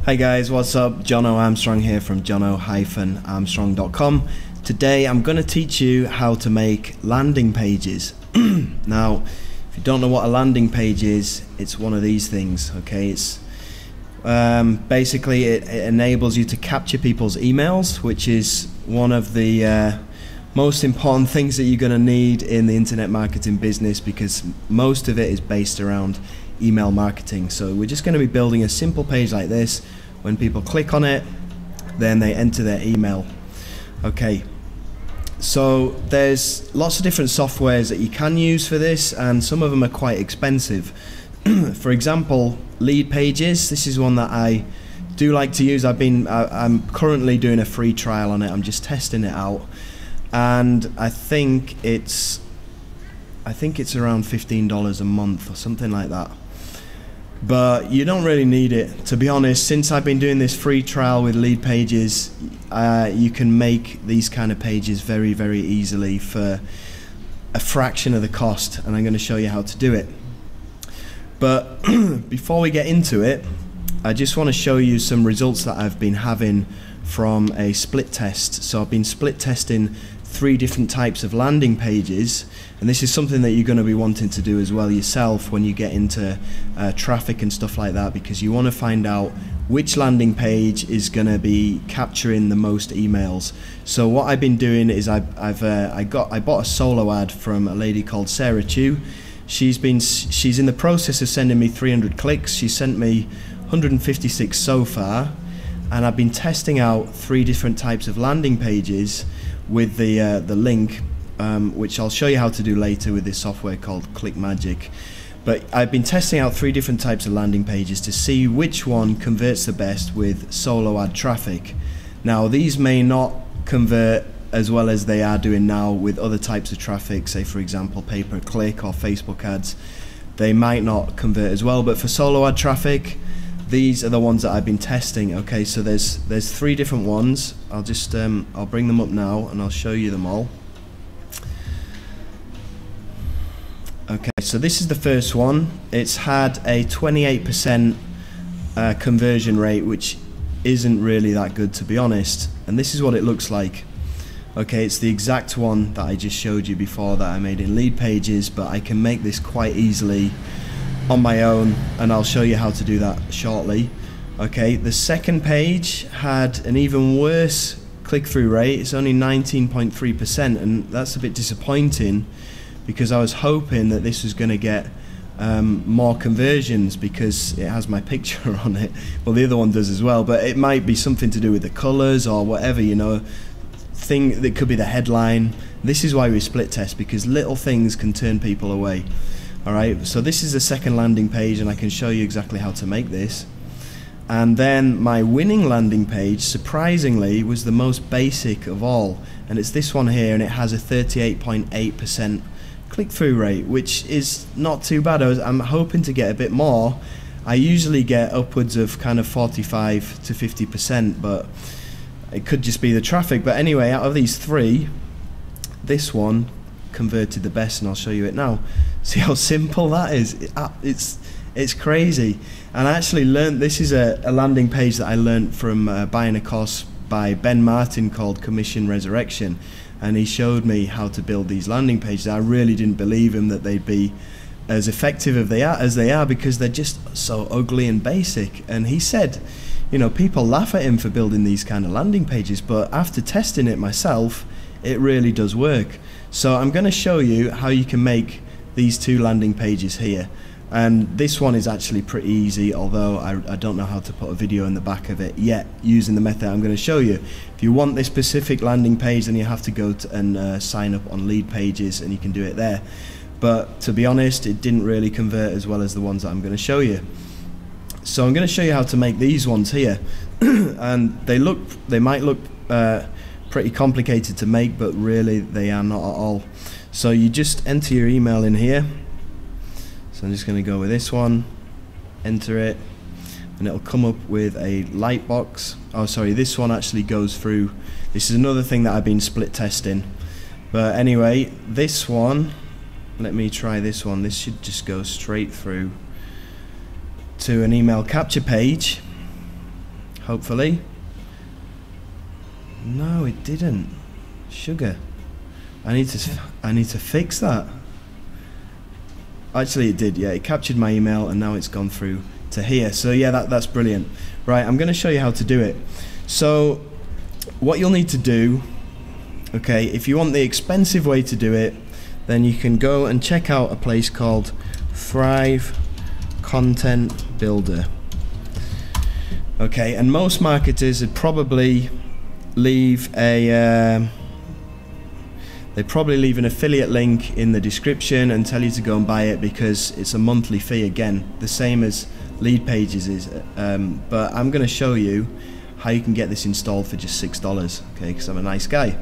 Hi guys, what's up? Jono Armstrong here from jono-armstrong.com. Today I'm going to teach you how to make landing pages. Now, if you don't know what a landing page is, it's one of these things, okay? It's basically it enables you to capture people's emails, which is one of the most important things that you're going to need in the internet marketing business, because most of it is based around email marketing. So we're just going to be building a simple page like this. When people click on it, then they enter their email. Okay, so there's lots of different softwares that you can use for this, and some of them are quite expensive. For example, Lead Pages. This is one that I do like to use. I'm currently doing a free trial on it. I'm just testing it out, and I think it's around $15 a month or something like that. But you don't really need it, to be honest. Since I've been doing this free trial with Lead Pages, you can make these kind of pages very, very easily for a fraction of the cost, and I'm going to show you how to do it. But before we get into it, I just want to show you some results that I've been having from a split test. So I've been split testing 3 different types of landing pages, and this is something that you're going to be wanting to do as well yourself when you get into traffic and stuff like that, because you want to find out which landing page is going to be capturing the most emails. So what I've been doing is I bought a solo ad from a lady called Sarah Chu. She's in the process of sending me 300 clicks. She sent me 156 so far, and I've been testing out 3 different types of landing pages with the link, which I'll show you how to do later with this software called ClickMagick. But I've been testing out 3 different types of landing pages to see which one converts the best with solo ad traffic. Now, these may not convert as well as they are doing now with other types of traffic, say for example pay-per-click or Facebook ads. They might not convert as well, but for solo ad traffic, these are the ones that I've been testing. Okay, so there's 3 different ones. I'll just I'll bring them up now and I'll show you them all. Okay, so this is the first one. It's had a 28% conversion rate, which isn't really that good, to be honest. And this is what it looks like. Okay, it's the exact one that I just showed you before that I made in Lead Pages, but I can make this quite easily on my own, and I'll show you how to do that shortly. Okay, the second page had an even worse click-through rate. It's only 19.3%, and that's a bit disappointing, because I was hoping that this was going to get more conversions because it has my picture on it. Well, the other one does as well, but it might be something to do with the colors or whatever, you know, thing that could be the headline. This is why we split test, because little things can turn people away. Alright, so this is the second landing page, and I can show you exactly how to make this. And then my winning landing page, surprisingly, was the most basic of all, and it's this one here, and it has a 38.8% click-through rate, which is not too bad. I'm hoping to get a bit more. I usually get upwards of kind of 45 to 50%, but it could just be the traffic. But anyway, out of these 3, this one converted the best, and I'll show you it now. See how simple that is? It's crazy. And I actually learned, this is a landing page that I learned from buying a course by Ben Martin called Commission Resurrection, and he showed me how to build these landing pages. I really didn't believe him that they'd be as effective as they are, because they're just so ugly and basic. And he said, you know, people laugh at him for building these kind of landing pages, but after testing it myself, it really does work. So I'm going to show you how you can make these 2 landing pages here, and this one is actually pretty easy, although I don't know how to put a video in the back of it yet using the method I'm going to show you. If you want this specific landing page, then you have to go and sign up on Lead Pages, and you can do it there. But to be honest, it didn't really convert as well as the ones that I'm going to show you. So I'm going to show you how to make these ones here. And they might look pretty complicated to make, but really they are not at all. So you just enter your email in here. So I'm just going to go with this one, enter it, and it'll come up with a light box. Oh sorry, this one actually goes through. This is another thing that I've been split testing. But anyway, this one, let me try this one. This should just go straight through to an email capture page. hopefully. No, it didn't. Sugar. I need to fix that. Actually it did, yeah, it captured my email and now it's gone through to here. So yeah, that's brilliant. Right, I'm going to show you how to do it. So what you'll need to do, okay, if you want the expensive way to do it, then you can go and check out a place called Thrive Content Builder. Okay, and most marketers would probably leave a they probably leave an affiliate link in the description and tell you to go and buy it because it's a monthly fee, again, the same as Lead Pages is. But I'm going to show you how you can get this installed for just $6, okay, because I'm a nice guy.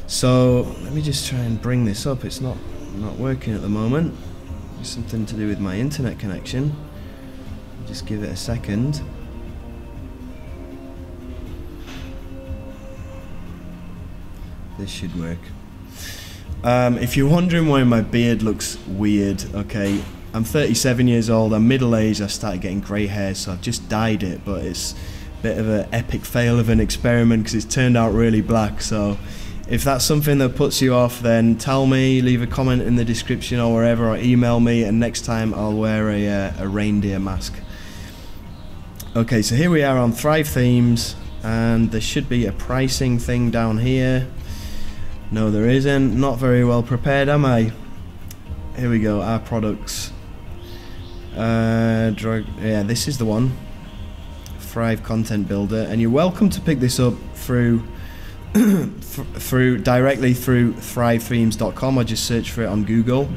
So let me just try and bring this up. It's not working at the moment. It's something to do with my internet connection. Just give it a second. This should work. If you're wondering why my beard looks weird, okay, I'm 37 years old, I'm middle-aged, I started getting grey hair, so I've just dyed it, but it's a bit of an epic fail of an experiment because it's turned out really black. So if that's something that puts you off, then tell me, leave a comment in the description or wherever, or email me, and next time I'll wear a reindeer mask. Okay, so here we are on Thrive Themes, and there should be a pricing thing down here. No, there isn't. Not very well prepared, am I? Here we go, our products. Yeah, this is the one. Thrive Content Builder, and you're welcome to pick this up through directly through thrivethemes.com, or just search for it on Google.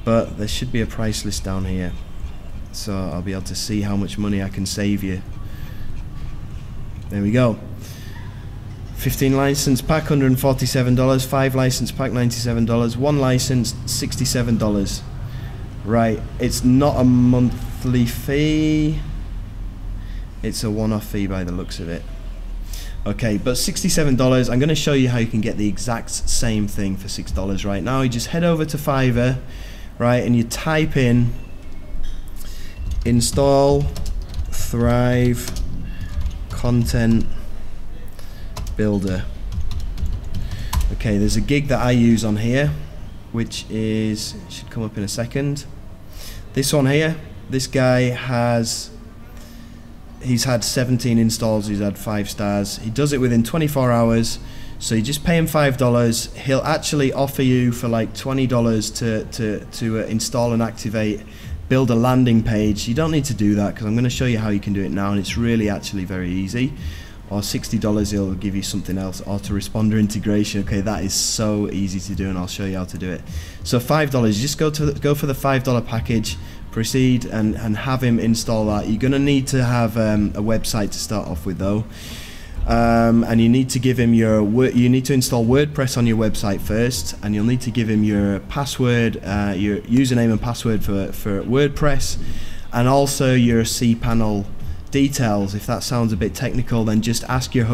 But there should be a price list down here, so I'll be able to see how much money I can save you. There we go. 15 license pack, $147. 5 license pack, $97. 1 license, $67. Right, it's not a monthly fee. It's a one-off fee by the looks of it. Okay, but $67. I'm going to show you how you can get the exact same thing for $6 right now. You just head over to Fiverr, right, and you type in install Thrive Content Builder. Okay, there's a gig that I use on here, which is, it should come up in a second. This one here, this guy he's had 17 installs, he's had 5 stars. He does it within 24 hours, so you just pay him $5. He'll actually offer you for like $20 to install and activate, build a landing page. You don't need to do that because I'm going to show you how you can do it now, and it's really actually very easy. Or $60, he'll give you something else, autoresponder integration. Okay, that is so easy to do, and I'll show you how to do it. So $5, just go for the $5 package, proceed and have him install that. You're gonna need to have a website to start off with though, and you need to give him you need to install WordPress on your website first, and you'll need to give him your password, your username and password for WordPress, and also your cPanel details. If that sounds a bit technical, then just ask your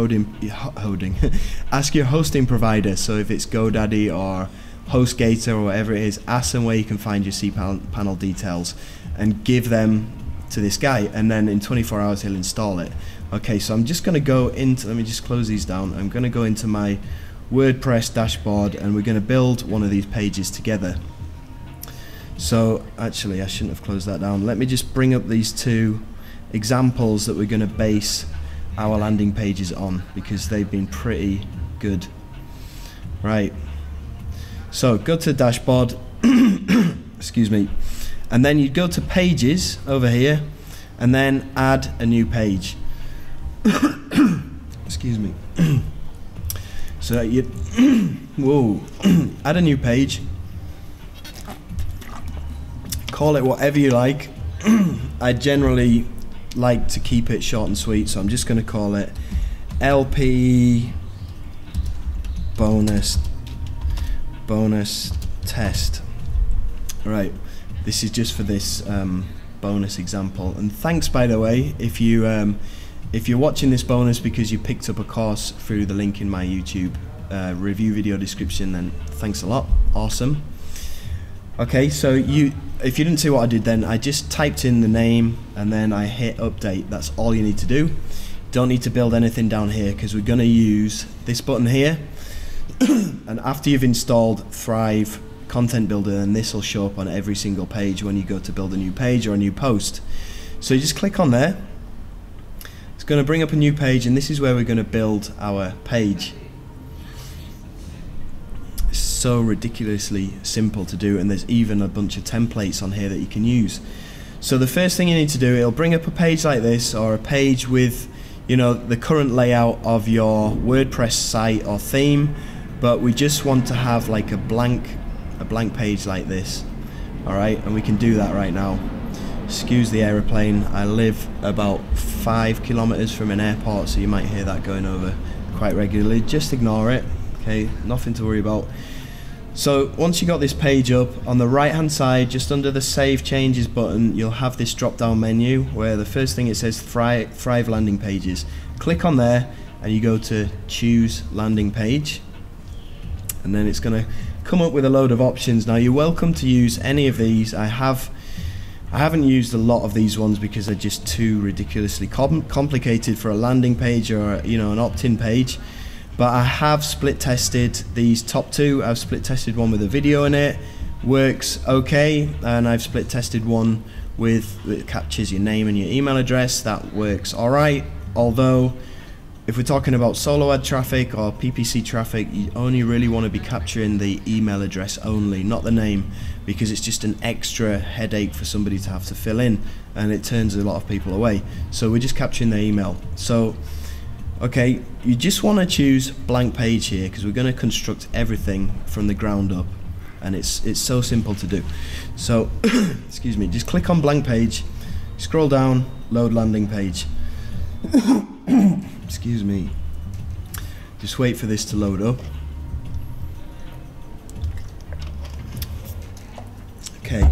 ask your hosting provider. So if it's GoDaddy or HostGator or whatever it is, ask them where you can find your cPanel details and give them to this guy, and then in 24 hours he'll install it. Okay, so I'm just going to go into, let me just close these down. I'm going to go into my WordPress dashboard, and we're going to build one of these pages together. So actually I shouldn't have closed that down. Let me just bring up these two examples that we're going to base our landing pages on, because they've been pretty good. Right, so go to the dashboard excuse me, and then you go to pages over here and then add a new page. Excuse me. So you whoa add a new page, call it whatever you like. I generally like to keep it short and sweet, so I'm just going to call it LP bonus test. Right, this is just for this bonus example. And thanks, by the way, if you're watching this bonus because you picked up a course through the link in my YouTube review video description, then thanks a lot. Awesome. Okay, so if you didn't see what I did then, I just typed in the name and then I hit update. That's all you need to do. Don't need to build anything down here because we're going to use this button here. And after you've installed Thrive Content Builder, then this will show up on every single page when you go to build a new page or a new post. So you just click on there. It's going to bring up a new page, and this is where we're going to build our page. It's so ridiculously simple to do, and there's even a bunch of templates on here that you can use. So the first thing you need to do, it'll bring up a page like this, or a page with, you know, the current layout of your WordPress site or theme, but we just want to have like a blank page like this. All right, and we can do that right now. Excuse the aeroplane. I live about 5 kilometers from an airport, so you might hear that going over quite regularly. Just ignore it. Okay, nothing to worry about. So once you got this page up, on the right hand side, just under the Save Changes button, you'll have this drop down menu where the first thing it says Thrive Landing Pages. Click on there and you go to Choose Landing Page, and then it's going to come up with a load of options. Now you're welcome to use any of these. I haven't used a lot of these ones because they're just too ridiculously complicated for a landing page or, you know, an opt-in page. But I have split tested these top two. I've split tested one with a video in it, works okay, and I've split tested one with it captures your name and your email address. That works alright, although if we're talking about solo ad traffic or PPC traffic, you only really want to be capturing the email address only, not the name, because it's just an extra headache for somebody to have to fill in, and it turns a lot of people away. So we're just capturing their email. So okay, you just want to choose blank page here because we're going to construct everything from the ground up, and it's so simple to do. So excuse me, just click on blank page, scroll down, load landing page. Excuse me, just wait for this to load up. Okay,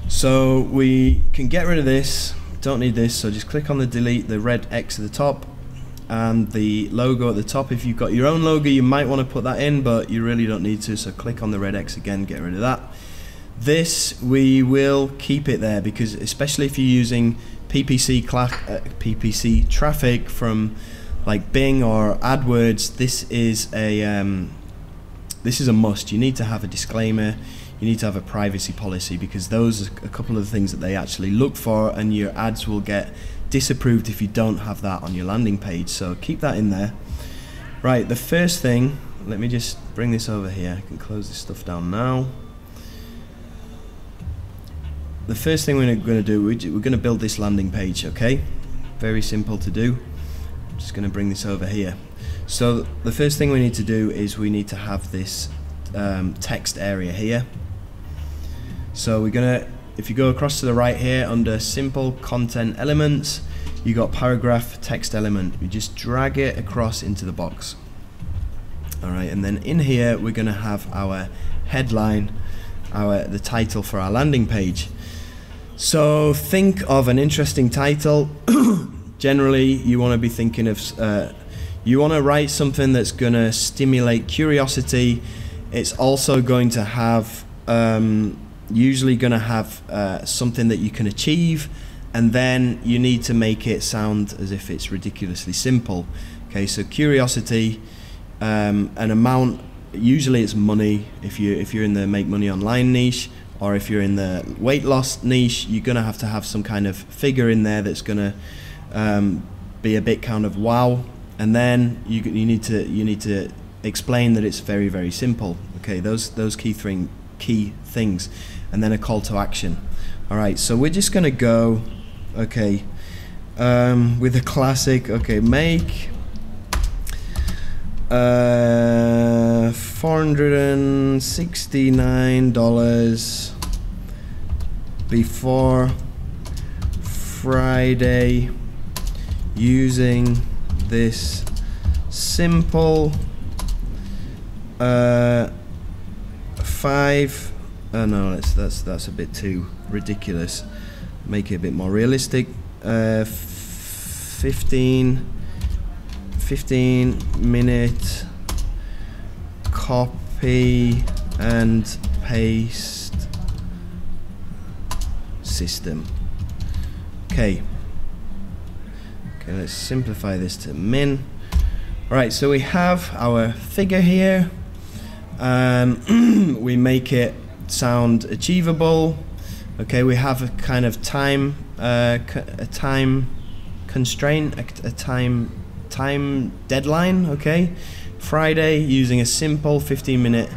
so we can get rid of this, don't need this, so just click on the delete, the red X at the top and the logo at the top. If you've got your own logo, you might want to put that in, but you really don't need to, so click on the red X again, get rid of that. This, we will keep it there because especially if you're using PPC traffic from like Bing or AdWords, this is a must. You need to have a disclaimer, you need to have a privacy policy, because those are a couple of the things that they actually look for, and your ads will get disapproved if you don't have that on your landing page. So keep that in there. Right, the first thing, let me just bring this over here. I can close this stuff down now. The first thing we're going to do, we're going to build this landing page, okay? Very simple to do. I'm just going to bring this over here. So the first thing we need to do is we need to have this text area here. So we're going to, if you go across to the right here under Simple Content Elements, you got Paragraph Text Element. You just drag it across into the box. Alright, and then in here we're going to have our headline, the title for our landing page. So think of an interesting title. Generally you want to be thinking of, you want to write something that's going to stimulate curiosity. It's also going to have, usually going to have something that you can achieve, and then you need to make it sound as if it's ridiculously simple. Okay, so curiosity, an amount, usually it's money if you're in the make money online niche, or if you're in the weight loss niche, you're going to have some kind of figure in there that's going to be a bit kind of wow, and then you need to explain that it's very, very simple. Okay, those key things, and then a call to action. All right, so we're just going to go, okay, with a classic. Okay, make $469 before Friday using this simple no, that's a bit too ridiculous. Make it a bit more realistic. 15-minute copy and paste system. Okay, let's simplify this to min. Alright, so we have our figure here. We make it sound achievable. Okay, we have a kind of time constraint, a time deadline. Okay, Friday, using a simple 15-minute.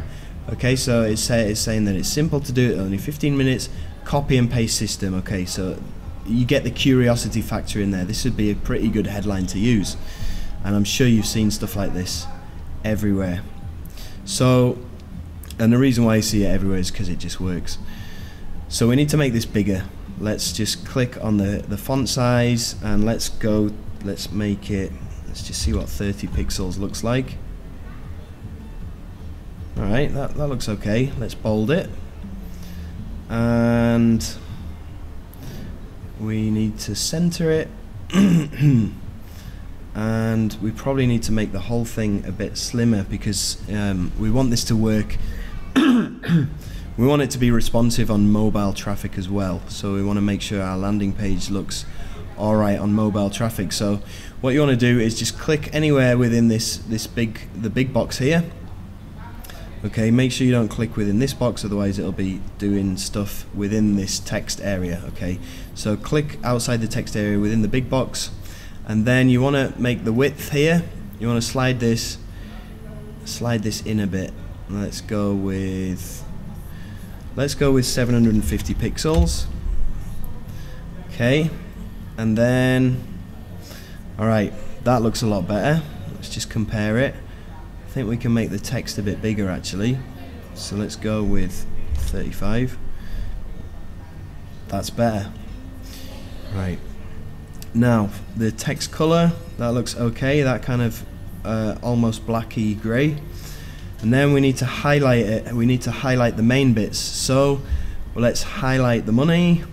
Okay, so it's saying that it's simple to do it, only 15 minutes, copy and paste system. Okay, so you get the curiosity factor in there. This would be a pretty good headline to use, and I'm sure you've seen stuff like this everywhere. So, and the reason why you see it everywhere is because it just works. So we need to make this bigger. Let's just click on the font size, and let's make it, let's just see what 30 pixels looks like. Alright, that looks okay. Let's bold it. And we need to center it. And we probably need to make the whole thing a bit slimmer, because we want this to work. We want it to be responsive on mobile traffic as well, so we want to make sure our landing page looks alright on mobile traffic. So what you want to do is just click anywhere within the big box here. Okay, make sure you don't click within this box, otherwise it'll be doing stuff within this text area. Okay, so click outside the text area within the big box, and then you want to make the width here, you want to slide this in a bit. Let's go with 750 pixels. Okay, and then, alright, that looks a lot better. Let's just compare it. I think we can make the text a bit bigger actually. So let's go with 35. That's better. Right. Now, the text color, that looks okay. That kind of almost blacky grey. And then we need to highlight it. We need to highlight the main bits. So let's highlight the money.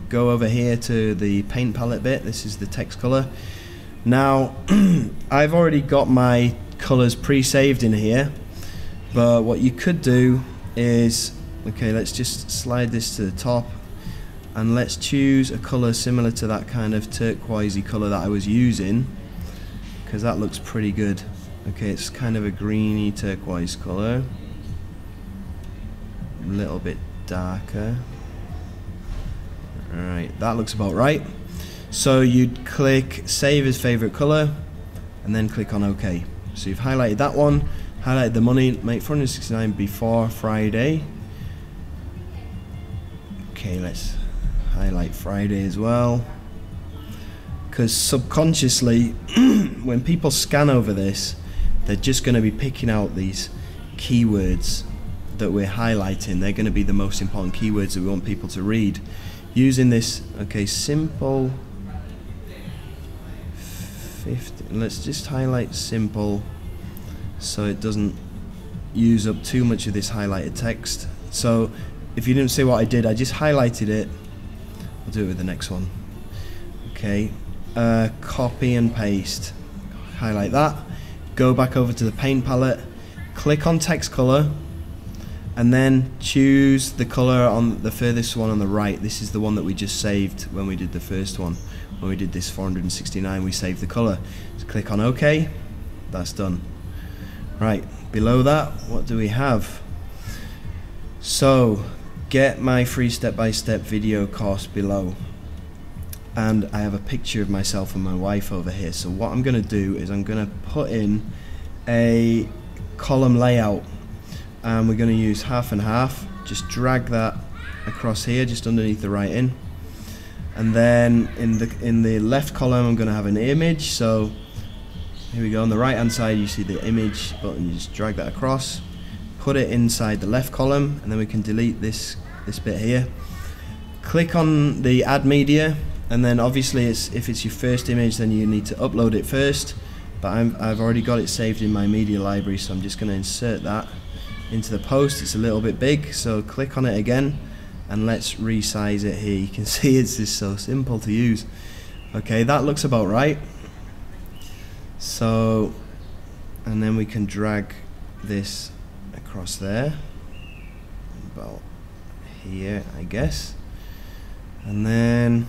Go over here to the paint palette bit. This is the text color. Now, I've already got my colors pre-saved in here, but what you could do is, okay, let's just slide this to the top, and let's choose a color similar to that kind of turquoisey color that I was using, because that looks pretty good. Okay, it's kind of a greeny turquoise color, a little bit darker. Alright, that looks about right. So you'd click save as favorite color and then click on OK. So you've highlighted that one, highlighted the money, make 469 before Friday. Okay, let's highlight Friday as well, because subconsciously when people scan over this, they're just going to be picking out these keywords that we're highlighting. They're going to be the most important keywords that we want people to read. Using this, okay, simple 50, let's just highlight simple so it doesn't use up too much of this highlighted text. So if you didn't see what I did, I just highlighted it. I'll do it with the next one. Okay, copy and paste, highlight that, go back over to the paint palette, click on text color, and then choose the color on the furthest one on the right. This is the one that we just saved when we did the first one. When we did this 469, we saved the color. So click on OK. That's done. Right, below that, what do we have? So, get my free step-by-step video course below. And I have a picture of myself and my wife over here. So what I'm going to do is I'm going to put in a column layout. And we're going to use half and half. Just drag that across here, just underneath the writing. And then in the left column, I'm going to have an image. So here we go. On the right hand side, you see the image button. You just drag that across, put it inside the left column, and then we can delete this bit here. Click on the add media, and then obviously if it's your first image, then you need to upload it first. But I've already got it saved in my media library, so I'm just going to insert that into the post. It's a little bit big, so click on it again. And let's resize it here. You can see it's just so simple to use. Okay, that looks about right. So, and then we can drag this across there, about here, I guess. And then,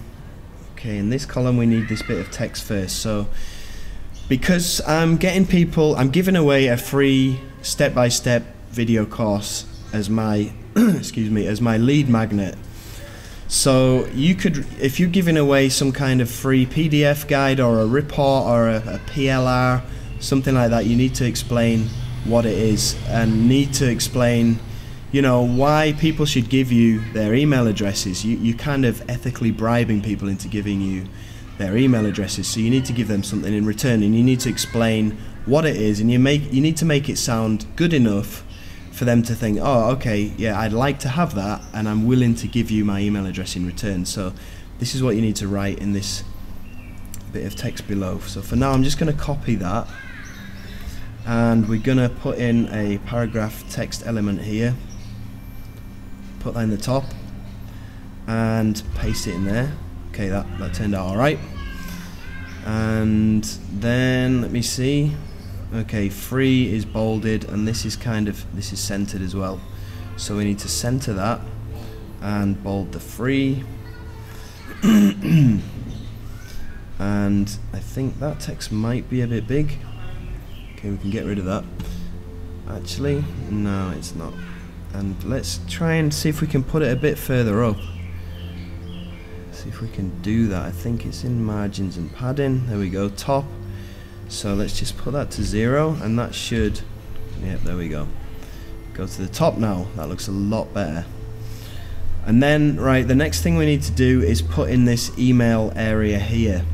okay, in this column we need this bit of text first. So because I'm giving away a free step-by-step video course as my excuse me, as my lead magnet. So you could, if you're giving away some kind of free PDF guide or a report or a PLR, something like that, you need to explain what it is and need to explain, you know, why people should give you their email addresses. You're kind of ethically bribing people into giving you their email addresses, so you need to give them something in return, and you need to explain what it is, and you need to make it sound good enough for them to think, oh, okay, yeah, I'd like to have that, and I'm willing to give you my email address in return. So this is what you need to write in this bit of text below. So for now, I'm just going to copy that, and we're going to put in a paragraph text element here, put that in the top, and paste it in there. Okay, that turned out alright. And then, let me see. Okay, free is bolded, and this is centered as well. So we need to center that and bold the free. And I think that text might be a bit big. Okay, we can get rid of that. Actually, no, it's not. And let's try and see if we can put it a bit further up. See if we can do that. I think it's in margins and padding. There we go, top. So let's just put that to 0, and that should, yep, there we go. Go to the top now. That looks a lot better. And then, right, the next thing we need to do is put in this email area here.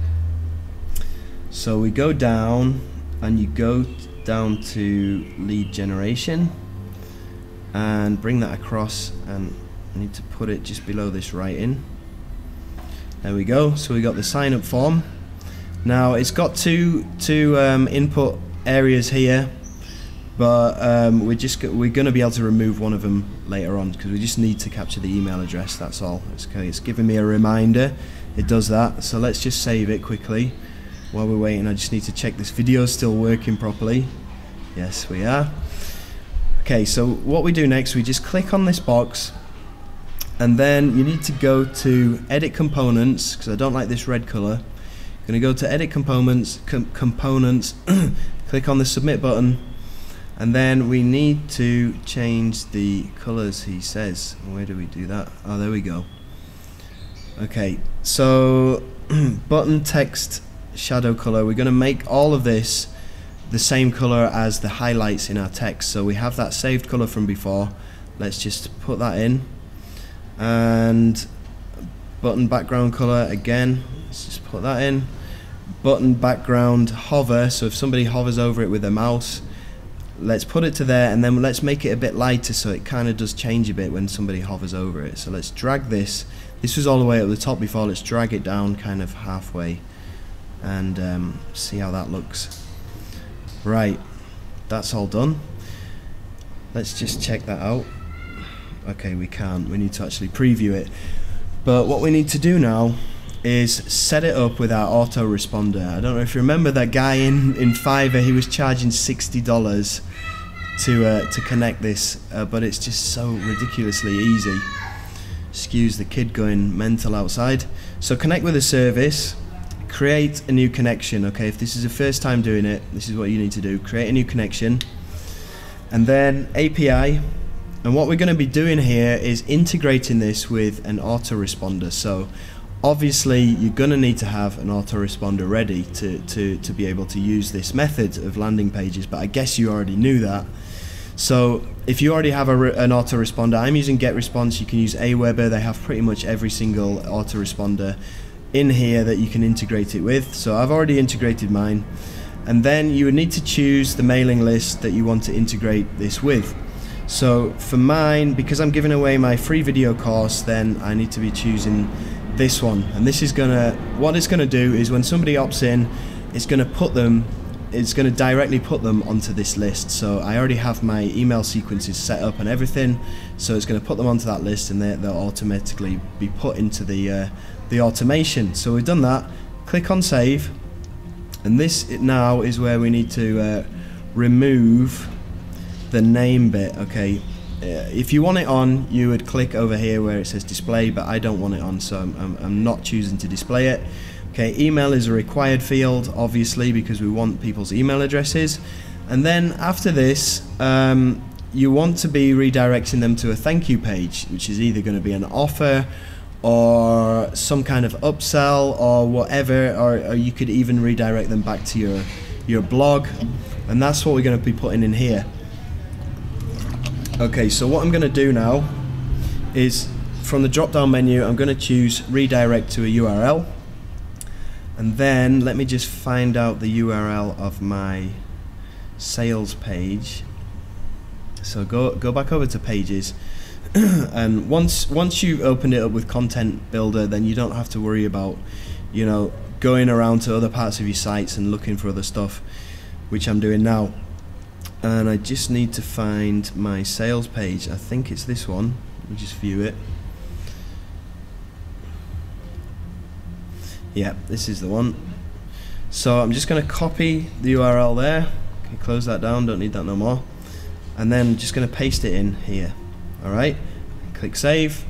So we go down, and you go down to lead generation, and bring that across, and I need to put it just below this write-in. There we go. So we got the sign up form. Now it's got two input areas here, but we're going to be able to remove one of them later on because we just need to capture the email address. That's all. Okay, it's giving me a reminder. It does that. So let's just save it quickly while we're waiting. I just need to check this video is still working properly. Yes, we are. Okay, so what we do next, we just click on this box, and then you need to go to edit components, because I don't like this red color. Going to go to edit components, click on the submit button, and then we need to change the colors, he says. Where do we do that? Oh, there we go. Okay, so button text shadow color, we're going to make all of this the same color as the highlights in our text. So we have that saved color from before. Let's just put that in. And button background color again, let's just put that in. Button background hover, so if somebody hovers over it with their mouse, let's put it to there, and then let's make it a bit lighter so it kind of does change a bit when somebody hovers over it. So let's drag this was all the way up the top before, let's drag it down kind of halfway and see how that looks. Right, that's all done. Let's just check that out. Okay, we can't, we need to actually preview it. But what we need to do now is set it up with our autoresponder. I don't know if you remember that guy in Fiverr, he was charging $60 to connect this, but it's just so ridiculously easy. Excuse the kid going mental outside. So connect with a service, create a new connection. Okay, if this is the first time doing it, this is what you need to do. Create a new connection, and then API. And what we're going to be doing here is integrating this with an autoresponder. So obviously you're going to need to have an autoresponder ready to be able to use this method of landing pages, but I guess you already knew that. So if you already have an autoresponder, I'm using GetResponse, you can use Aweber, they have pretty much every single autoresponder in here that you can integrate it with. So I've already integrated mine, and then you would need to choose the mailing list that you want to integrate this with. So for mine, because I'm giving away my free video course, then I need to be choosing this one. And this is what it's gonna do is when somebody opts in, it's gonna directly put them onto this list. So I already have my email sequences set up and everything, so it's gonna put them onto that list, and they'll automatically be put into the automation. So we've done that. Click on save, and this now is where we need to remove the name bit. Okay, if you want it on, you would click over here where it says display, but I don't want it on, so I'm not choosing to display it. Okay, email is a required field, obviously, because we want people's email addresses. And then after this, you want to be redirecting them to a thank you page, which is either going to be an offer or some kind of upsell or whatever, or you could even redirect them back to your blog, and that's what we're going to be putting in here. Okay, so what I'm going to do now is from the drop down menu I'm going to choose redirect to a URL, and then let me just find out the URL of my sales page. So go back over to pages, and once you've opened it up with Content Builder, then you don't have to worry about, you know, going around to other parts of your sites and looking for other stuff, which I'm doing now. And I just need to find my sales page. I think it's this one. Let me just view it. Yeah, this is the one. So I'm just going to copy the URL there. Okay, close that down, don't need that no more. And then just going to paste it in here. Alright, click save.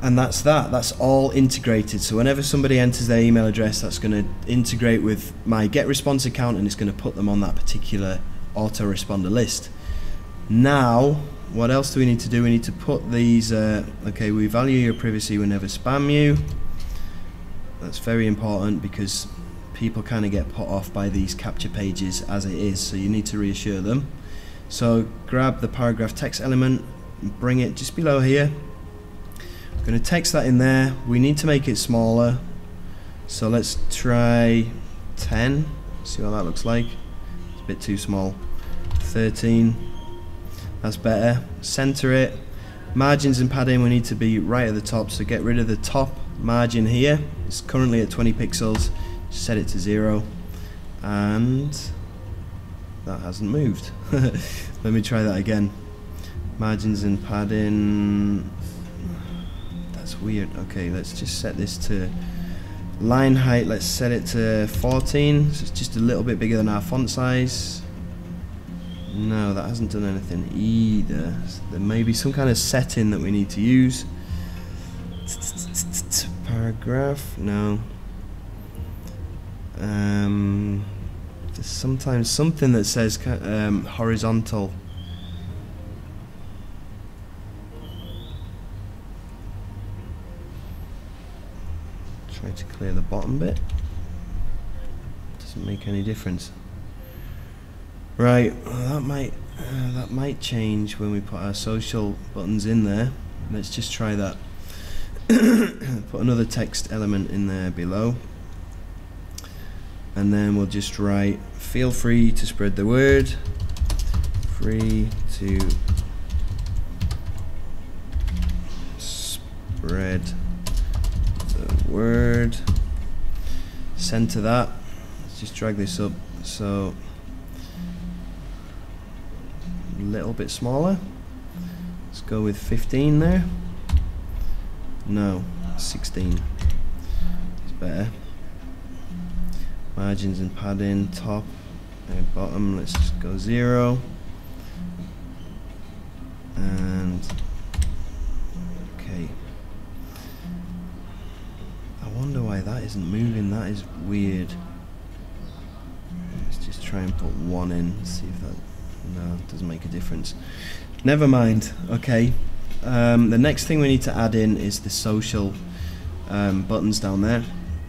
And that's that. That's all integrated. So whenever somebody enters their email address, that's going to integrate with my GetResponse account, and it's going to put them on that particular autoresponder list. Now, what else do we need to do? We need to put these, okay, we value your privacy, we never spam you. That's very important because people kind of get put off by these capture pages as it is, so you need to reassure them. So grab the paragraph text element and bring it just below here. I'm going to text that in there. We need to make it smaller, so let's try 10, see what that looks like. It's a bit too small. 13, that's better. Center it. Margins and padding, we need to be right at the top, so get rid of the top margin here. It's currently at 20 pixels. Set it to 0, and that hasn't moved. Let me try that again. Margins and padding, that's weird. Okay, let's just set this to line height. Let's set it to 14, so it's just a little bit bigger than our font size. No, that hasn't done anything either. So there may be some kind of setting that we need to use. Paragraph, no. There's sometimes something that says horizontal. Try to clear the bottom bit. Doesn't make any difference. Right, well, that might change when we put our social buttons in there. Let's just try that. Put another text element in there below, and then we'll just write, feel free to spread the word, free to spread the word. Center that. Let's just drag this up so a little bit smaller. Let's go with 15 there. No, 16 is better. Margins and padding, top and bottom, let's just go 0. And okay, I wonder why that isn't moving. That is weird. Let's just try and put 1 in, see if that, no, it doesn't make a difference. Never mind. Okay, the next thing we need to add in is the social buttons down there.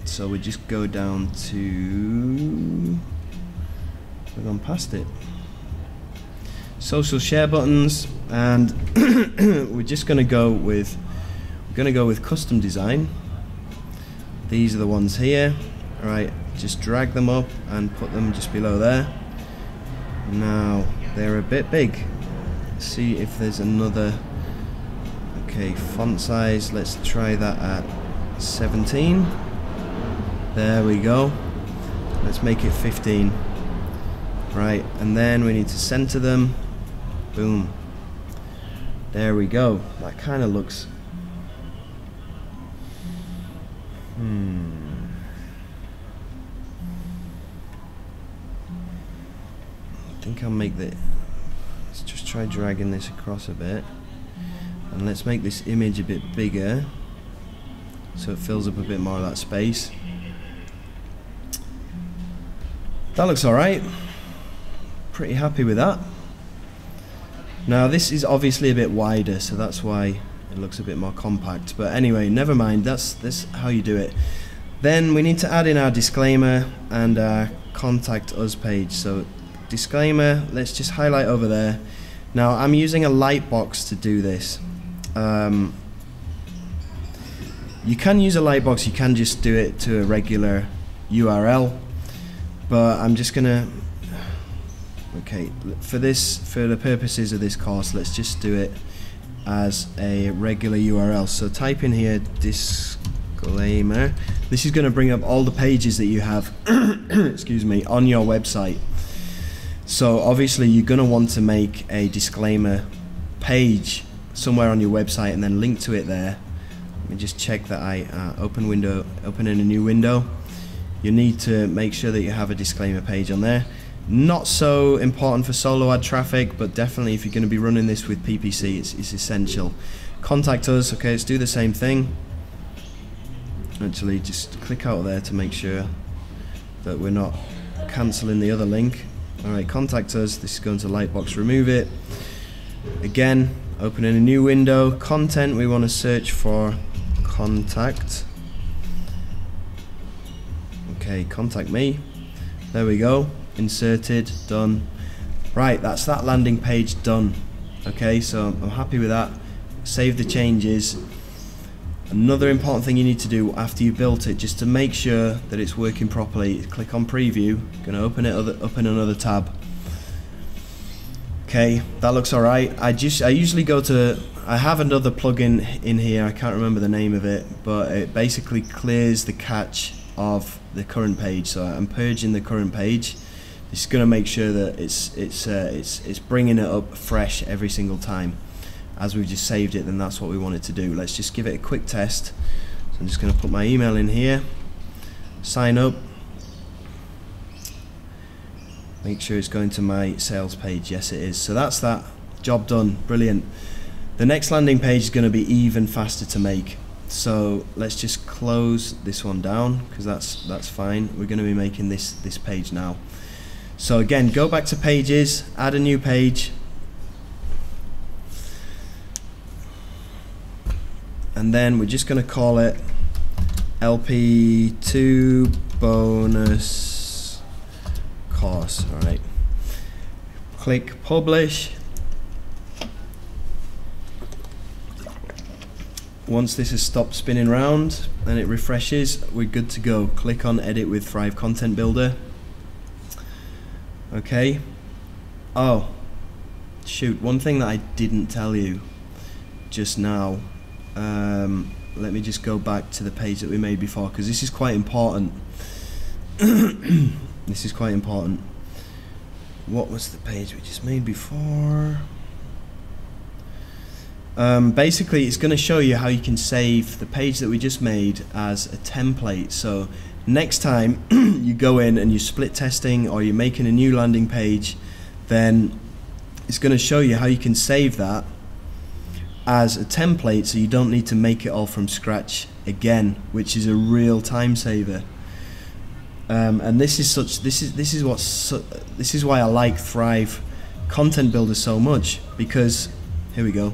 So we just go down to, we've gone past it, social share buttons, and we're just going to go with custom design. These are the ones here. All right, just drag them up and put them just below there. Now they're a bit big. Let's see if there's another. Okay, font size, let's try that at 17. There we go. Let's make it 15. Right, and then we need to center them. Boom. There we go. That kind of looks... I think I'll make the... Let's try dragging this across a bit, and let's make this image a bit bigger so it fills up a bit more of that space. That looks alright. Pretty happy with that. Now this is obviously a bit wider, so that's why it looks a bit more compact, but anyway, never mind, that's how you do it. Then we need to add in our disclaimer and our contact us page. So disclaimer, let's just highlight over there. Now I'm using a light box to do this. You can use a light box, you can just do it to a regular URL, but I'm just gonna, okay, for the purposes of this course, let's just do it as a regular URL. So type in here disclaimer. This is going to bring up all the pages that you have excuse me, on your website. So obviously you're going to want to make a disclaimer page somewhere on your website and then link to it there. Let me just check that I open in a new window. You need to make sure that you have a disclaimer page on there. Not so important for solo ad traffic, but definitely if you're going to be running this with PPC, it's essential. Contact us. Okay, let's do the same thing. Actually, just click out there to make sure that we're not cancelling the other link. Alright, contact us. This is going to Lightbox, remove it. Again, open in a new window. Content, we want to search for contact. Okay, contact me. There we go. Inserted, done. Right, that's that landing page done. Okay, so I'm happy with that. Save the changes. Another important thing you need to do after you've built it, just to make sure that it's working properly, click on preview. Going to open it up in another tab. Okay, that looks alright. I usually go to, I have another plugin in here, I can't remember the name of it, but it basically clears the cache of the current page. So I'm purging the current page. This is going to make sure that it's bringing it up fresh every single time. As we've just saved it, then that's what we want it to do. Let's just give it a quick test. So I'm just going to put my email in here, sign up, make sure it's going to my sales page. Yes, it is. So that's that. Job done. Brilliant. The next landing page is going to be even faster to make. So let's just close this one down because that's fine. We're going to be making this page now. So again, go back to pages, add a new page, and then we're just going to call it LP2 bonus course. Alright, click publish. Once this has stopped spinning round and it refreshes, we're good to go. Click on edit with Thrive Content Builder. Okay. Oh, shoot, one thing that I didn't tell you just now. Let me just go back to the page that we made before, because this is quite important. This is quite important. What was the page we just made before? Basically, it's going to show you how you can save the page that we just made as a template. So next time you go in and you're split testing or you're making a new landing page, then it's going to show you how you can save that as a template, so you don't need to make it all from scratch again, which is a real time saver. And this is why I like Thrive Content Builder so much, because here we go.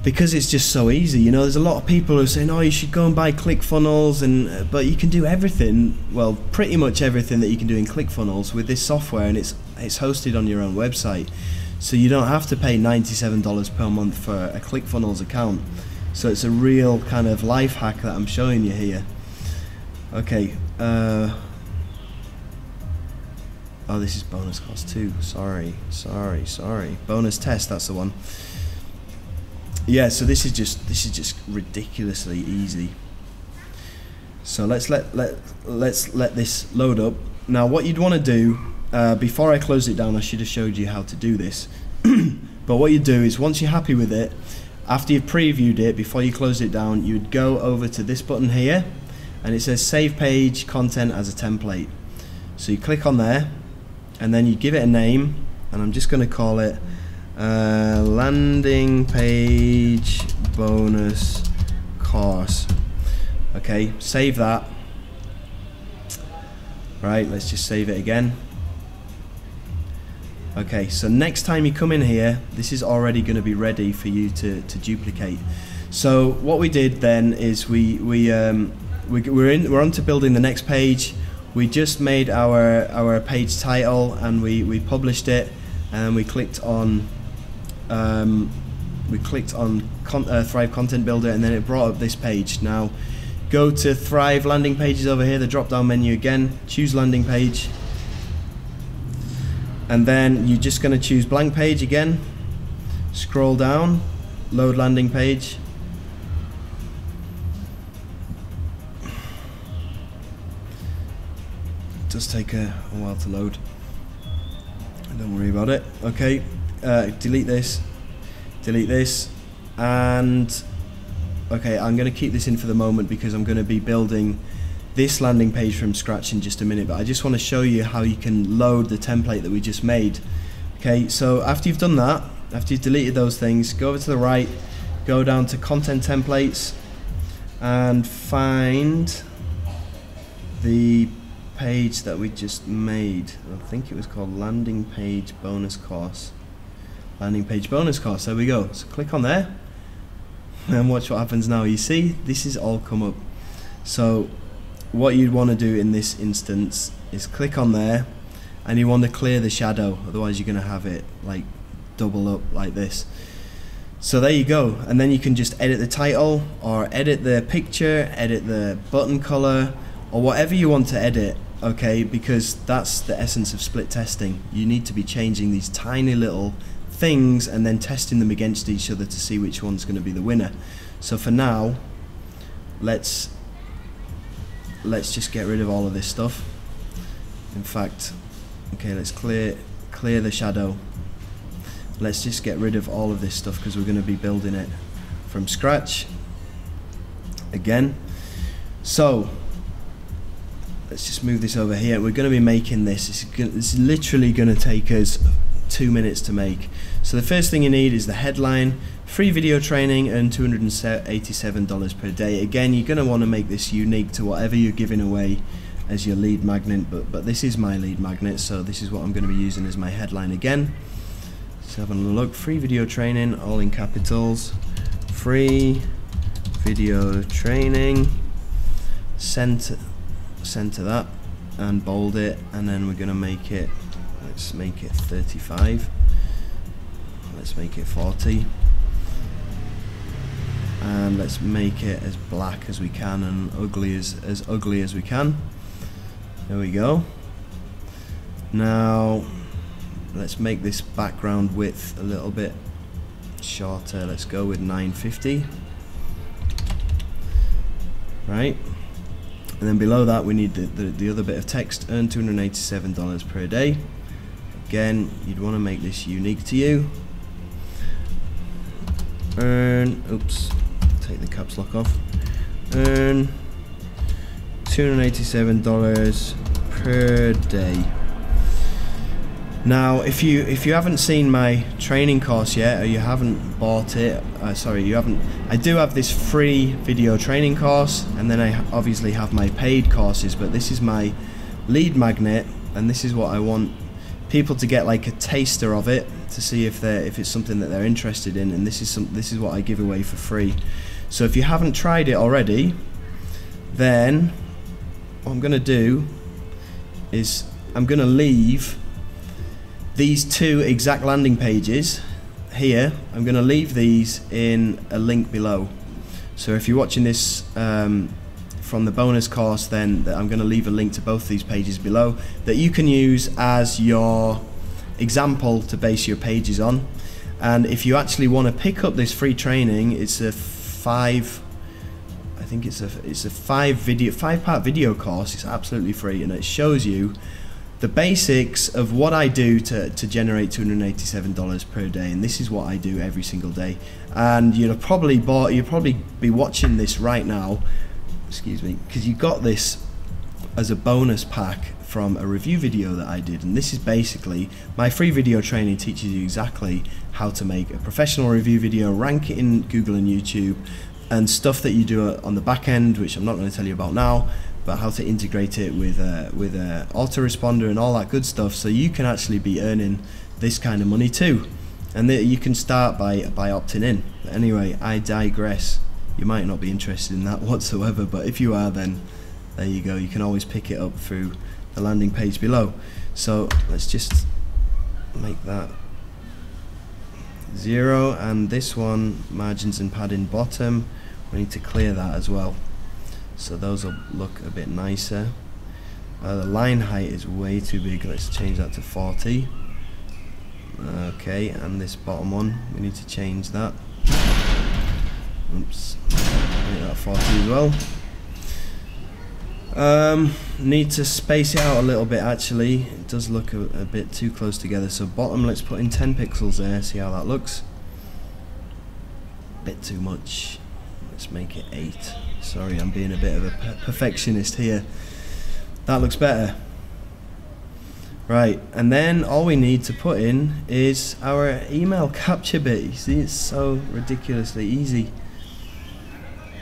Because it's just so easy. You know, there's a lot of people who are saying, oh, you should go and buy ClickFunnels, and but you can do everything, well, pretty much everything that you can do in ClickFunnels with this software, and it's hosted on your own website. So you don't have to pay $97 per month for a ClickFunnels account. So it's a real kind of life hack that I'm showing you here. Okay. Oh, this is bonus cost 2. Sorry. Bonus test, that's the one. Yeah, so this is just ridiculously easy. So let's let this load up. Now what you'd want to do, before I close it down, I should have showed you how to do this. But what you do is, once you're happy with it, after you've previewed it, before you close it down, you'd go over to this button here, and it says save page content as a template. So you click on there, and then you give it a name. and I'm just going to call it landing page bonus course. Okay, save that. Right, let's just save it again. Okay, so next time you come in here, this is already going to be ready for you to duplicate. So what we did then is we're on to building the next page. We just made our page title and we published it, and we clicked on Thrive Content Builder, and then it brought up this page. Now go to Thrive landing pages over here, the drop down menu again, choose landing page, and then you're just going to choose blank page again, scroll down, load landing page. It does take a while to load, don't worry about it. Okay, delete this, and okay, I'm going to keep this in for the moment because I'm going to be building this landing page from scratch in just a minute, but I just want to show you how you can load the template that we just made. Okay, so after you've done that, after you've deleted those things, go over to the right, go down to content templates, and find the page that we just made. I think it was called landing page bonus course. Landing page bonus course, there we go. So click on there and watch what happens now. You see, this is all come up. So what you'd want to do in this instance is click on there, and you want to clear the shadow, otherwise you're going to have it like double up like this. So there you go, and then you can just edit the title or edit the picture, edit the button color, or whatever you want to edit. Okay, because that's the essence of split testing. You need to be changing these tiny little things and then testing them against each other to see which one's going to be the winner. So for now, let's just get rid of all of this stuff. In fact, okay, let's clear the shadow. Let's just get rid of all of this stuff because we're going to be building it from scratch again. So let's just move this over here. We're going to be making this. This is literally going to take us 2 minutes to make. So the first thing you need is the headline, free video training, and $287 per day. Again, you're going to want to make this unique to whatever you're giving away as your lead magnet, but this is my lead magnet, so this is what I'm going to be using as my headline again. Let's have a look. Free video training, all in capitals. Free video training. Center that and bold it, and then we're going to make it, let's make it 35, let's make it 40, and let's make it as black as we can and ugly as ugly as we can. There we go. Now let's make this background width a little bit shorter. Let's go with 950. Right, and then below that we need the other bit of text. Earn $287 per day. Again, you'd want to make this unique to you. Earn, oops, take the caps lock off. Earn $287 per day. Now, if you haven't seen my training course yet, or you haven't bought it, I do have this free video training course, and then I obviously have my paid courses, but this is my lead magnet, and this is what I want people to get, like a taster of it, to see if it's something that they're interested in, and this is what I give away for free. So if you haven't tried it already, then what I'm going to do is I'm going to leave these two exact landing pages here. I'm going to leave these in a link below. So if you're watching this from the bonus course, then I'm going to leave a link to both these pages below that you can use as your example to base your pages on. And if you actually want to pick up this free training, it's a five-part video course. It's absolutely free, and it shows you the basics of what I do to generate $287 per day, and this is what I do every single day. And you'll probably be watching this right now, excuse me, because you got this as a bonus pack from a review video that I did, and this is basically my free video training. Teaches you exactly how to make a professional review video, rank it in Google and YouTube, and stuff that you do on the back end, which I'm not going to tell you about now, but how to integrate it with a autoresponder and all that good stuff, so you can actually be earning this kind of money too. And you can start by opting in. But anyway, I digress. You might not be interested in that whatsoever, but if you are, then there you go. You can always pick it up through the landing page below. So let's just make that 0, and this one, margins and padding bottom, we need to clear that as well, so those will look a bit nicer. The line height is way too big. Let's change that to 40. Okay, and this bottom one, we need to change that. Oops, make that 40 as well. Need to space it out a little bit actually. It does look a bit too close together. So bottom, let's put in 10 pixels there, see how that looks. Bit too much. Let's make it 8. Sorry, I'm being a bit of a perfectionist here. That looks better. Right, and then all we need to put in is our email capture bit. You see, it's so ridiculously easy.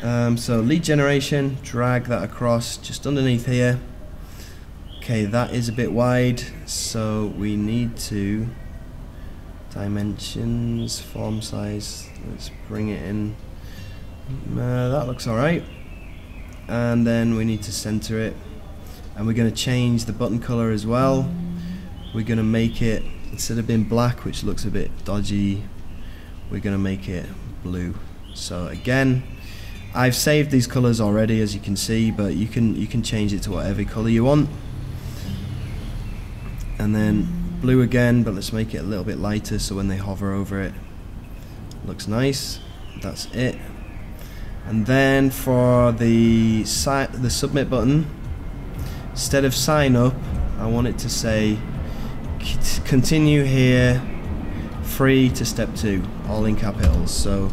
So lead generation, drag that across just underneath here. Okay, that is a bit wide, so we need to dimensions, form size, let's bring it in. That looks alright. And then we need to center it, and we're going to change the button color as well. We're going to make it, instead of being black, which looks a bit dodgy, we're going to make it blue. So again, I've saved these colors already, as you can see, but you can change it to whatever color you want. And then blue again, but let's make it a little bit lighter so when they hover over it, looks nice. That's it. And then for the submit button, instead of sign up, I want it to say continue here, free to step 2, all in capitals. So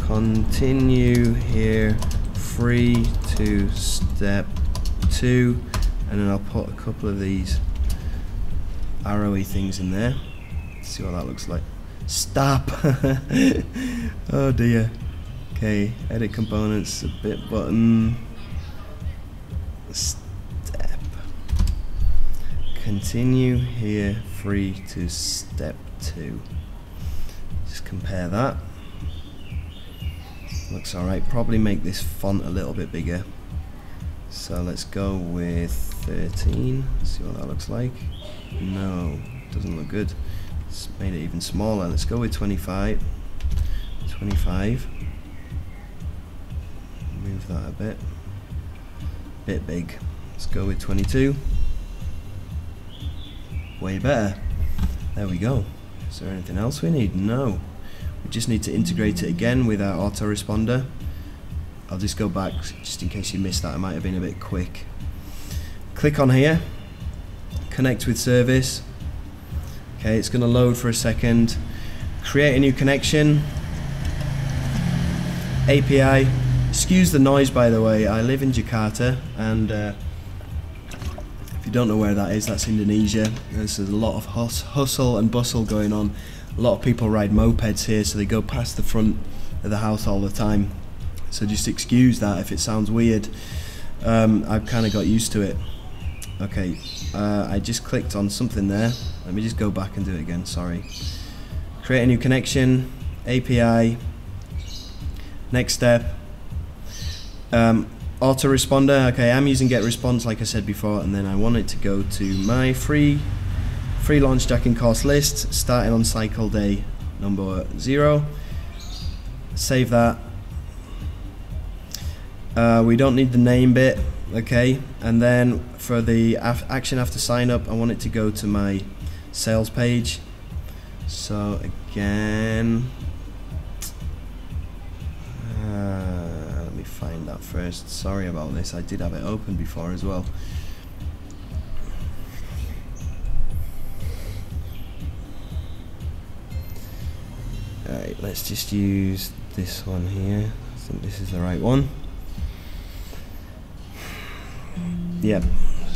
continue here, free to step 2, and then I'll put a couple of these arrowy things in there. Let's see what that looks like. Stop. Oh dear. Okay, edit components, submit button, step, continue here, free to step 2. Just compare that. Looks alright. Probably make this font a little bit bigger. So let's go with 13. See what that looks like. No, doesn't look good. It's made it even smaller. Let's go with 25. 25. Move that a bit big. Let's go with 22. Way better. There we go. Is there anything else we need? No. We just need to integrate it again with our autoresponder. I'll just go back just in case you missed that. I might have been a bit quick. Click on here, connect with service. Okay, it's going to load for a second. Create a new connection. API. Excuse the noise, by the way. I live in Jakarta, and if you don't know where that is, that's Indonesia. There's a lot of hustle and bustle going on. A lot of people ride mopeds here, so they go past the front of the house all the time. So just excuse that if it sounds weird. I've kind of got used to it. Okay, I just clicked on something there. Let me just go back and do it again, sorry. Create a new connection, API, next step. Autoresponder, okay, I'm using GetResponse like I said before, and then I want it to go to my free launch jacking course list, starting on cycle day number 0. Save that. We don't need the name bit, okay, and then for the action after sign up, I want it to go to my sales page. So again, let me find that first. Sorry about this, I did have it open before as well. Alright, let's just use this one here. I think this is the right one. Yep,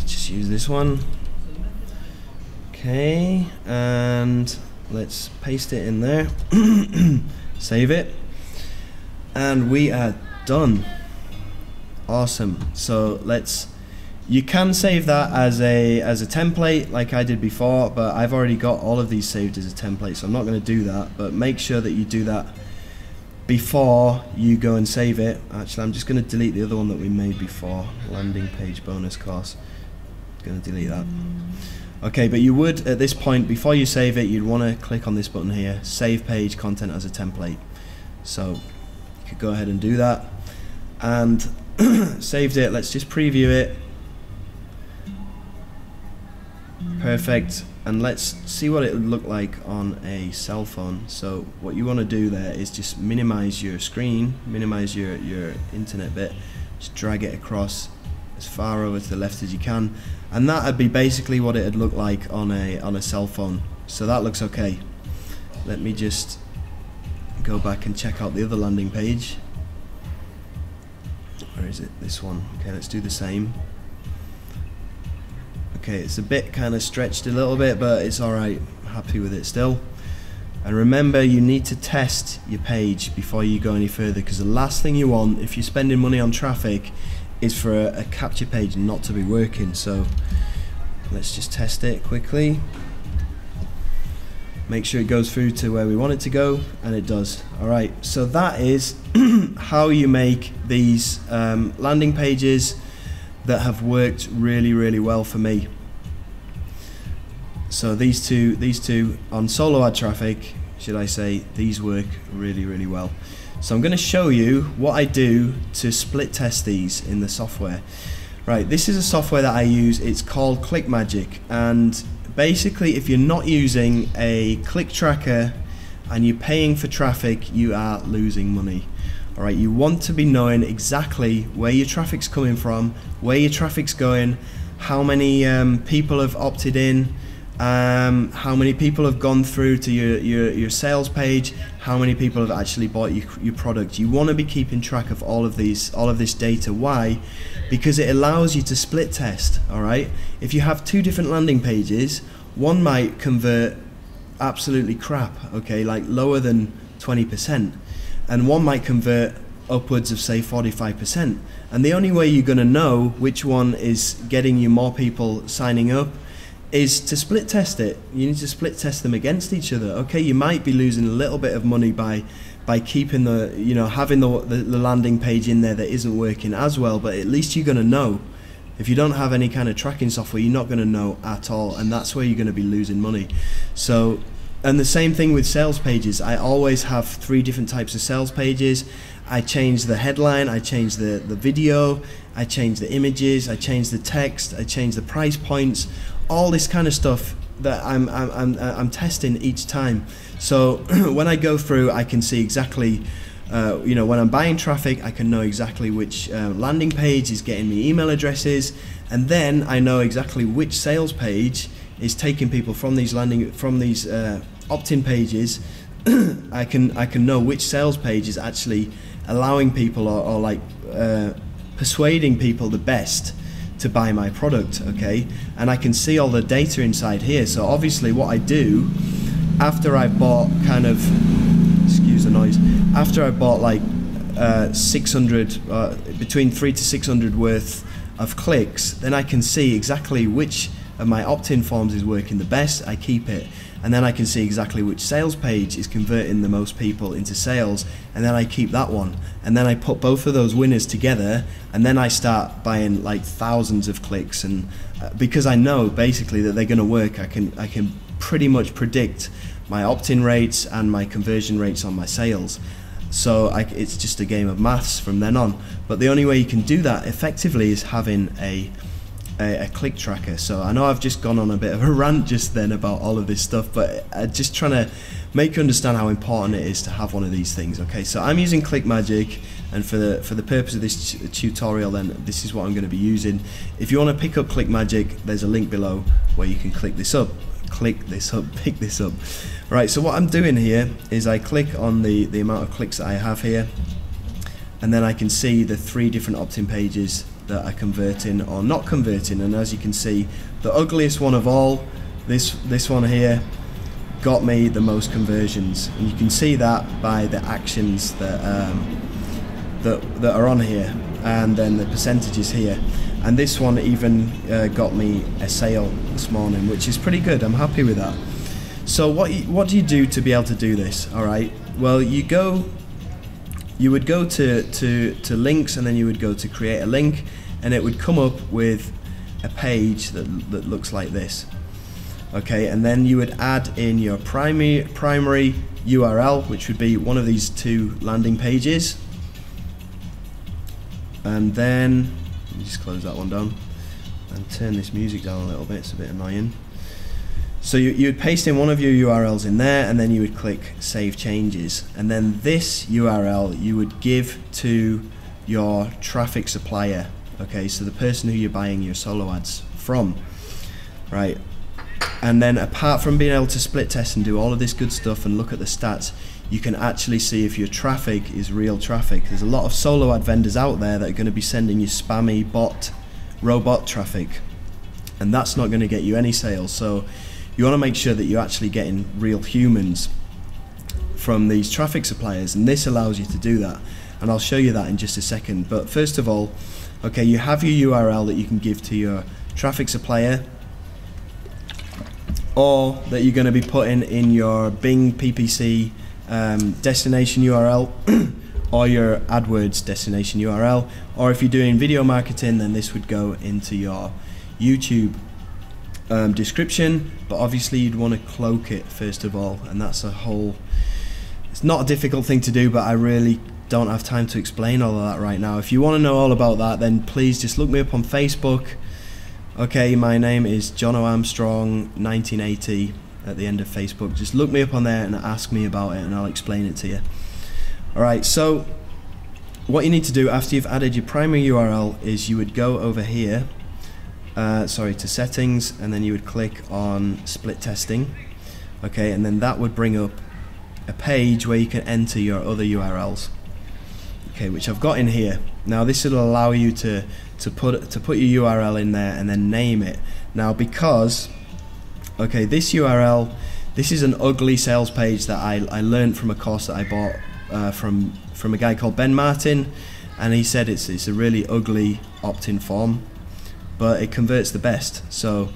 just use this one. Okay, and let's paste it in there. Save it, and we are done. Awesome. So you can save that as a template like I did before, but I've already got all of these saved as a template, so I'm not going to do that. But make sure that you do that before you go and save it. Actually, I'm just going to delete the other one that we made before, landing page bonus course. Going to delete that. Okay, but you would, at this point, before you save it, you'd want to click on this button here, save page content as a template. So you could go ahead and do that, and saved it. Let's just preview it. Perfect. And let's see what it would look like on a cell phone. So what you want to do there is just minimize your screen, minimize your internet bit, just drag it across as far over to the left as you can, and that would be basically what it would look like on a cell phone. So that looks okay. Let me just go back and check out the other landing page. Where is it? This one. Okay, let's do the same. Okay, it's a bit kind of stretched a little bit, but it's alright. Happy with it still. And remember, you need to test your page before you go any further, because the last thing you want, if you're spending money on traffic, is for a capture page not to be working. So let's just test it quickly. Make sure it goes through to where we want it to go, and it does. Alright, so that is how you make these landing pages that have worked really, really well for me. So these two on solo ad traffic, should I say, these work really, really well. So I'm going to show you what I do to split test these in the software. Right, this is a software that I use. It's called ClickMagick, and basically if you're not using a click tracker and you're paying for traffic, you are losing money. Alright, you want to be knowing exactly where your traffic's coming from, where your traffic's going, how many people have opted in, how many people have gone through to your sales page, how many people have actually bought your product. You want to be keeping track of all of this data. Why? Because it allows you to split test. Alright, if you have two different landing pages, one might convert absolutely crap, okay, like lower than 20%, and one might convert upwards of say 45%, and the only way you're going to know which one is getting you more people signing up is to split test it. You need to split test them against each other. Okay, you might be losing a little bit of money by keeping having the landing page in there that isn't working as well, but at least you're going to know. If you don't have any kind of tracking software, you're not going to know at all, and that's where you're going to be losing money. So, and the same thing with sales pages. I always have 3 different types of sales pages. I change the headline, I change the video, I change the images, I change the text, I change the price points, all this kind of stuff that I'm testing each time. So when I go through, I can see exactly, when I'm buying traffic, I can know exactly which landing page is getting me email addresses, and then I know exactly which sales page is taking people from these opt-in pages. I can know which sales page is actually allowing people or persuading people the best to buy my product, okay? And I can see all the data inside here. So obviously what I do after I've bought excuse the noise, after I bought like 600, between 300 to 600 worth of clicks, then I can see exactly which of my opt-in forms is working the best. I keep it, and then I can see exactly which sales page is converting the most people into sales, and then I keep that one, and then I put both of those winners together, and then I start buying like thousands of clicks, and because I know basically that they're going to work, I can pretty much predict my opt-in rates and my conversion rates on my sales. So it's just a game of maths from then on. But the only way you can do that effectively is having a click tracker. So I know I've just gone on a bit of a rant just then about all of this stuff, but just trying to make you understand how important it is to have one of these things. Okay, so I'm using ClickMagick, and for the purpose of this tutorial, then this is what I'm going to be using. If you want to pick up ClickMagick, there's a link below where you can pick this up. Right, so what I'm doing here is I click on the amount of clicks that I have here, and then I can see the 3 different opt-in pages that are converting or not converting. And as you can see, the ugliest one of all, this one here, got me the most conversions, and you can see that by the actions that that are on here, and then the percentages here. And this one even got me a sale this morning, which is pretty good. I'm happy with that. So what do you do to be able to do this? All right, well, you would go to links, and then you would go to create a link, and it would come up with a page that looks like this. Okay, and then you would add in your primary URL, which would be one of these 2 landing pages. And then let me just close that one down and turn this music down a little bit, it's a bit annoying. So you would paste in one of your URLs in there, and then you would click Save Changes, and then this URL you would give to your traffic supplier. Okay, so the person who you're buying your solo ads from, right? And then apart from being able to split test and do all of this good stuff and look at the stats, you can actually see if your traffic is real traffic. There's a lot of solo ad vendors out there that are going to be sending you spammy robot traffic, and that's not going to get you any sales. So you want to make sure that you're actually getting real humans from these traffic suppliers, and this allows you to do that, and I'll show you that in just a second. But first of all, okay, you have your URL that you can give to your traffic supplier, or that you're going to be putting in your Bing PPC destination URL or your AdWords destination URL, or if you're doing video marketing, then this would go into your YouTube description. But obviously you'd want to cloak it first of all, and that's it's not a difficult thing to do, but I really don't have time to explain all of that right now. If you want to know all about that, then please just look me up on Facebook. Okay, my name is Jono Armstrong 1980 at the end of Facebook. Just look me up on there and ask me about it, and I'll explain it to you. Alright, so what you need to do after you've added your primary URL is you would go over here, to settings, and then you would click on split testing. Okay, and then that would bring up a page where you can enter your other URLs. Okay, which I've got in here. Now this will allow you to put your URL in there and then name it. Now because, okay, this URL, this is an ugly sales page that I learned from a course that I bought from a guy called Ben Martin, and he said it's a really ugly opt-in form, but it converts the best. So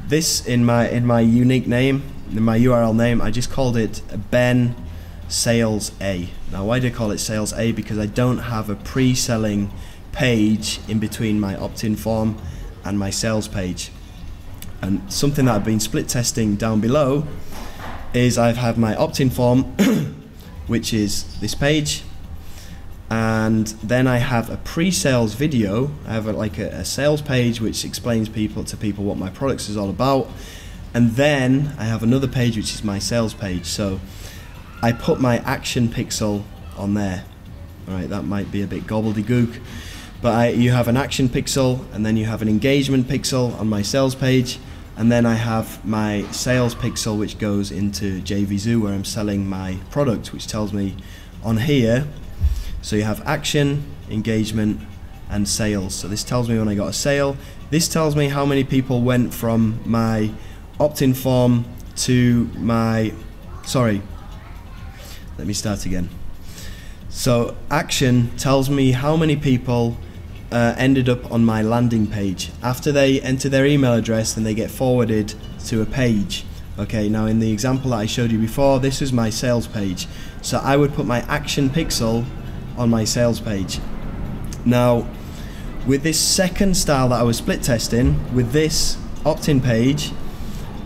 this in my unique name, in my URL name, I just called it Ben Sales A. Now why do I call it Sales A? Because I don't have a pre-selling page in between my opt-in form and my sales page. And something that I've been split testing down below is I've had my opt-in form which is this page, and then I have a pre-sales video. I have a sales page which explains to people what my products is all about, and then I have another page which is my sales page. So I put my action pixel on there. Alright, that might be a bit gobbledygook, but you have an action pixel, and then you have an engagement pixel on my sales page, and then I have my sales pixel which goes into JVZoo where I'm selling my product, which tells me on here. So you have action, engagement, and sales. So this tells me when I got a sale. This tells me how many people went from my opt-in form to my, let me start again. So action tells me how many people ended up on my landing page. After they enter their email address, then they get forwarded to a page. Okay, now in the example that I showed you before, this is my sales page. So I would put my action pixel on my sales page. Now, with this second style that I was split testing, with this opt-in page,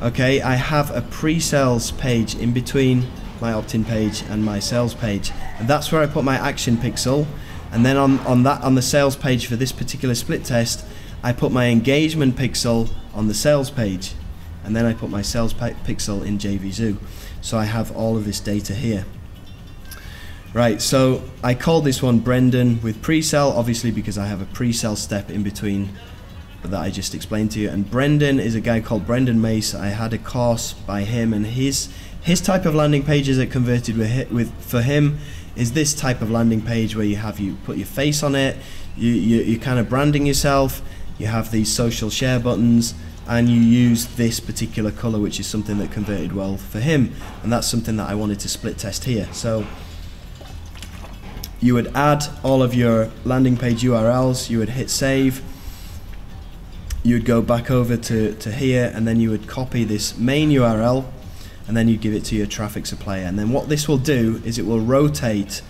okay, I have a pre-sales page in between my opt-in page and my sales page, and that's where I put my action pixel. And then on the sales page for this particular split test, I put my engagement pixel on the sales page, and then I put my sales pixel in JVZoo. So I have all of this data here. Right, so I called this one Brendan with pre-sell, obviously because I have a pre-sell step in between that I just explained to you. And Brendan is a guy called Brendan Mace. I had a course by him, and his type of landing pages that converted for him is this type of landing page where you put your face on it, you're kind of branding yourself, you have these social share buttons, and you use this particular color, which is something that converted well for him, and that's something that I wanted to split test here. So you would add all of your landing page URLs, you would hit save, you would go back over to here, and then you would copy this main URL, and then you give it to your traffic supplier. And then what this will do is it will rotate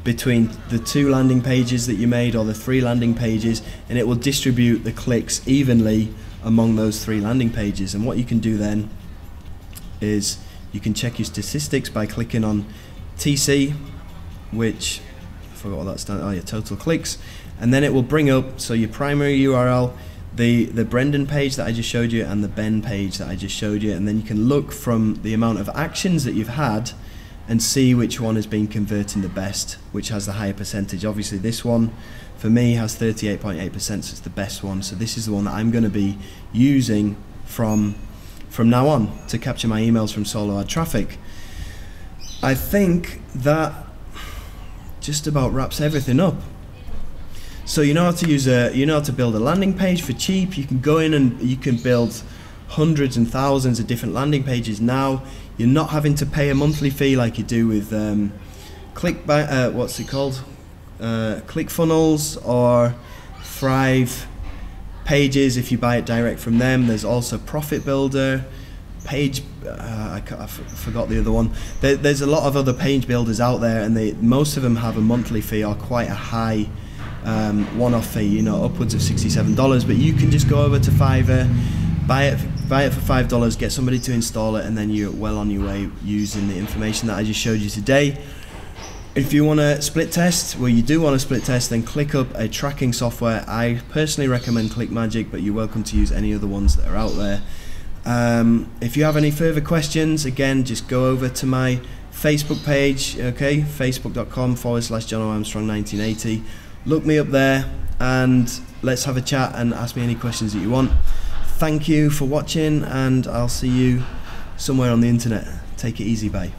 between the 2 landing pages that you made, or the 3 landing pages, and it will distribute the clicks evenly among those 3 landing pages. And what you can do then is you can check your statistics by clicking on TC, which I forgot what that stands for, your total clicks, and then it will bring up, so your primary URL, the Brendan page that I just showed you, and the Ben page that I just showed you, and then you can look from the amount of actions that you've had and see which one has been converting the best, which has the higher percentage. Obviously this one for me has 38.8%, so it's the best one. So this is the one that I'm going to be using from now on to capture my emails from solo ad traffic. I think that just about wraps everything up. So you know how to use you know how to build a landing page for cheap. You can go in and you can build hundreds and thousands of different landing pages now. You're not having to pay a monthly fee like you do with what's it called? ClickFunnels or Thrive pages if you buy it direct from them. There's also Profit Builder, Page, I forgot the other one. There's a lot of other page builders out there, and most of them have a monthly fee or quite a high one-off fee, you know, upwards of $67. But you can just go over to Fiverr, buy it for $5, get somebody to install it, and then you're well on your way using the information that I just showed you today. If you want to split test, well, you do want to split test, then click up a tracking software. I personally recommend ClickMagick, but you're welcome to use any other ones that are out there. If you have any further questions, again, just go over to my Facebook page, okay, facebook.com/John Armstrong 1980. Look me up there and let's have a chat and ask me any questions that you want. Thank you for watching, and I'll see you somewhere on the internet. Take it easy, bye.